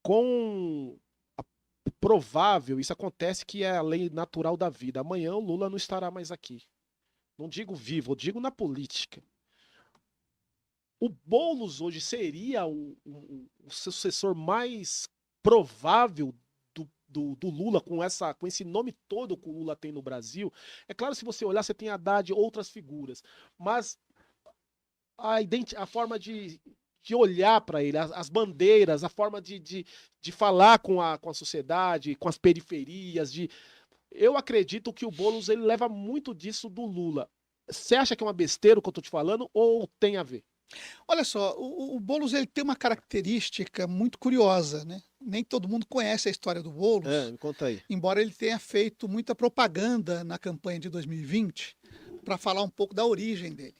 com provável, isso acontece que é a lei natural da vida. Amanhã o Lula não estará mais aqui. Não digo vivo, eu digo na política. O Boulos hoje seria o sucessor mais provável do Lula, com esse nome todo que o Lula tem no Brasil. É claro, se você olhar, você tem Haddad e outras figuras, mas a forma de olhar para ele, as bandeiras, a forma de falar com a sociedade, com as periferias, eu acredito que o Boulos ele leva muito disso do Lula. Você acha que é uma besteira o que eu tô te falando ou tem a ver? Olha só, o Boulos ele tem uma característica muito curiosa, né? Nem todo mundo conhece a história do É, Boulos, me conta aí. embora ele tenha feito muita propaganda na campanha de 2020 para falar um pouco da origem dele.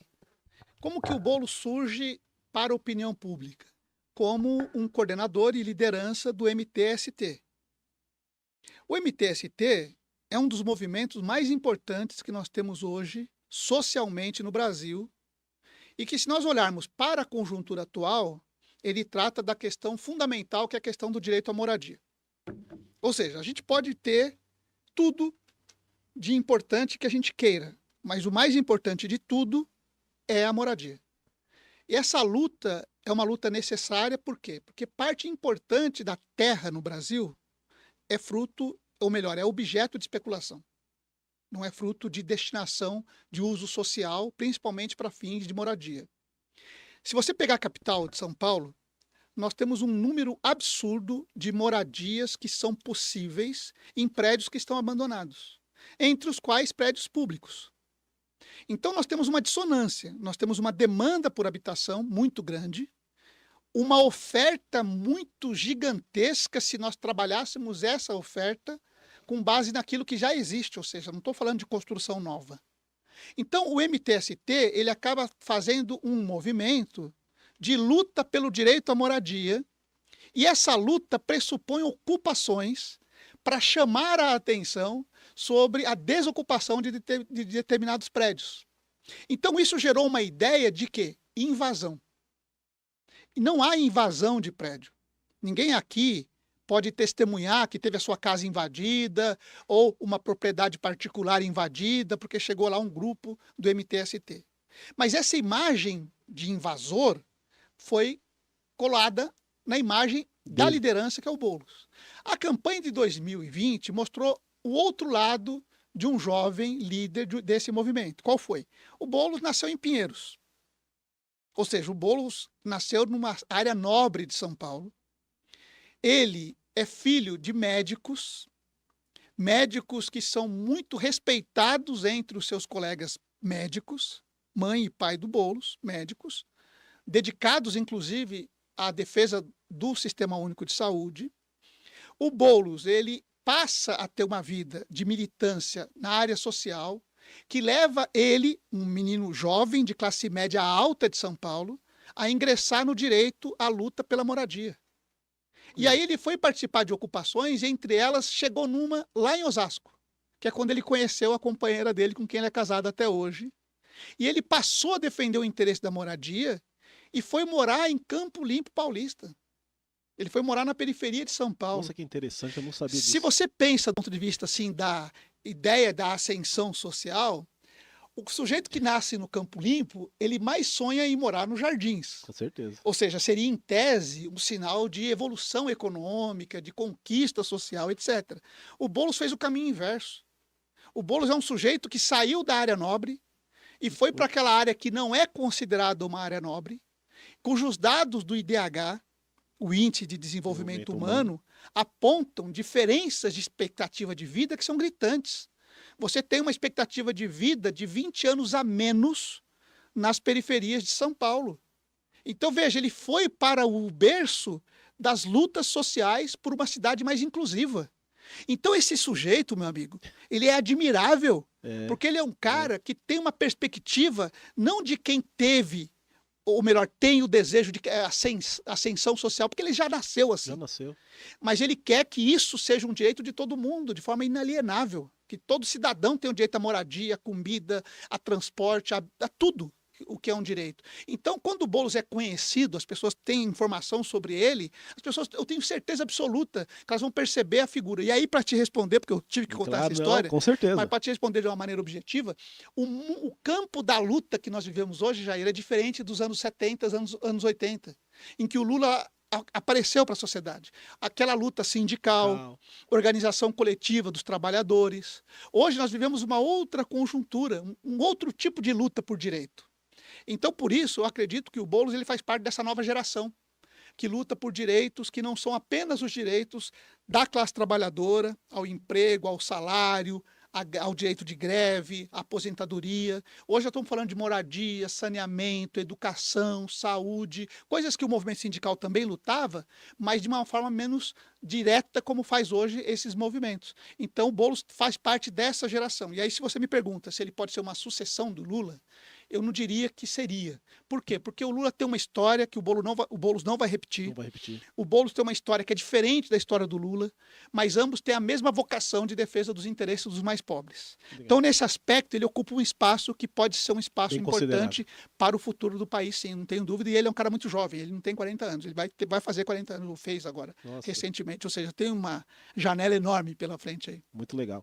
Como que o Boulos surge para a opinião pública? Como um coordenador e liderança do MTST. O MTST é um dos movimentos mais importantes que nós temos hoje socialmente no Brasil e que, se nós olharmos para a conjuntura atual, ele trata da questão fundamental, que é a questão do direito à moradia. Ou seja, a gente pode ter tudo de importante que a gente queira, mas o mais importante de tudo é a moradia. E essa luta é uma luta necessária, por quê? Porque parte importante da terra no Brasil é fruto, ou melhor, é objeto de especulação. Não é fruto de destinação de uso social, principalmente para fins de moradia. Se você pegar a capital de São Paulo, nós temos um número absurdo de moradias que são possíveis em prédios que estão abandonados, entre os quais prédios públicos. Então nós temos uma dissonância, nós temos uma demanda por habitação muito grande, uma oferta muito gigantesca se nós trabalhássemos essa oferta com base naquilo que já existe, ou seja, não estou falando de construção nova. Então o MTST ele acaba fazendo um movimento de luta pelo direito à moradia, e essa luta pressupõe ocupações para chamar a atenção sobre a desocupação de determinados prédios. Então isso gerou uma ideia de que invasão. E não há invasão de prédio. Ninguém aqui pode testemunhar que teve a sua casa invadida ou uma propriedade particular invadida porque chegou lá um grupo do MTST. Mas essa imagem de invasor foi colada na imagem da liderança que é o Boulos. A campanha de 2020 mostrou o outro lado de um jovem líder desse movimento. Qual foi? O Boulos nasceu em Pinheiros. Ou seja, o Boulos nasceu numa área nobre de São Paulo. Ele é filho de médicos que são muito respeitados entre os seus colegas médicos, mãe e pai do Boulos, médicos, dedicados inclusive à defesa do Sistema Único de Saúde. O Boulos, ele passa a ter uma vida de militância na área social, que leva ele, um menino jovem de classe média alta de São Paulo, a ingressar no direito à luta pela moradia. E aí ele foi participar de ocupações, e entre elas chegou numa lá em Osasco, que é quando ele conheceu a companheira dele, com quem ele é casado até hoje. E ele passou a defender o interesse da moradia e foi morar em Campo Limpo Paulista. Ele foi morar na periferia de São Paulo. Nossa, que interessante, eu não sabia Se disso. você pensa do ponto de vista assim da ideia da ascensão social, o sujeito que nasce no Campo Limpo, ele mais sonha em morar nos jardins. Com certeza. Ou seja, seria em tese um sinal de evolução econômica, de conquista social, etc. O Boulos fez o caminho inverso. O Boulos é um sujeito que saiu da área nobre e foi para aquela área que não é considerada uma área nobre, cujos dados do IDH, o Índice de Desenvolvimento Humano, apontam diferenças de expectativa de vida que são gritantes. Você tem uma expectativa de vida de 20 anos a menos nas periferias de São Paulo. Então, veja, ele foi para o berço das lutas sociais por uma cidade mais inclusiva. Então, esse sujeito, meu amigo, ele é admirável, porque ele é um cara que tem uma perspectiva não de quem teve, ou melhor, tem o desejo de ascensão social, porque ele já nasceu assim. Já nasceu. Mas ele quer que isso seja um direito de todo mundo, de forma inalienável. Que todo cidadão tenha o direito à moradia, à comida, a transporte, a tudo. o que é um direito. Então, quando o Boulos é conhecido, as pessoas têm informação sobre ele, as pessoas, eu tenho certeza absoluta que elas vão perceber a figura. E aí, para te responder, porque eu tive que contar essa história, com certeza. mas para te responder de uma maneira objetiva, o campo da luta que nós vivemos hoje, Jair, é diferente dos anos 70, anos 80, em que o Lula apareceu para a sociedade. Aquela luta sindical, organização coletiva dos trabalhadores. Hoje nós vivemos uma outra conjuntura, um outro tipo de luta por direito. Então, por isso, eu acredito que o Boulos ele faz parte dessa nova geração, que luta por direitos que não são apenas os direitos da classe trabalhadora, ao emprego, ao salário, ao direito de greve, à aposentadoria. Hoje já estamos falando de moradia, saneamento, educação, saúde, coisas que o movimento sindical também lutava, mas de uma forma menos direta como faz hoje esses movimentos. Então o Boulos faz parte dessa geração. E aí se você me pergunta se ele pode ser uma sucessão do Lula, eu não diria que seria. Por quê? Porque o Lula tem uma história que o Boulos não vai repetir. Não vai repetir. O Boulos tem uma história que é diferente da história do Lula, mas ambos têm a mesma vocação de defesa dos interesses dos mais pobres. Legal. Então, nesse aspecto, ele ocupa um espaço que pode ser um espaço Bem importante para o futuro do país, sim, não tenho dúvida. E ele é um cara muito jovem, ele não tem 40 anos, ele vai fazer 40 anos, ou fez agora, Nossa, recentemente. Ou seja, tem uma janela enorme pela frente aí. muito legal.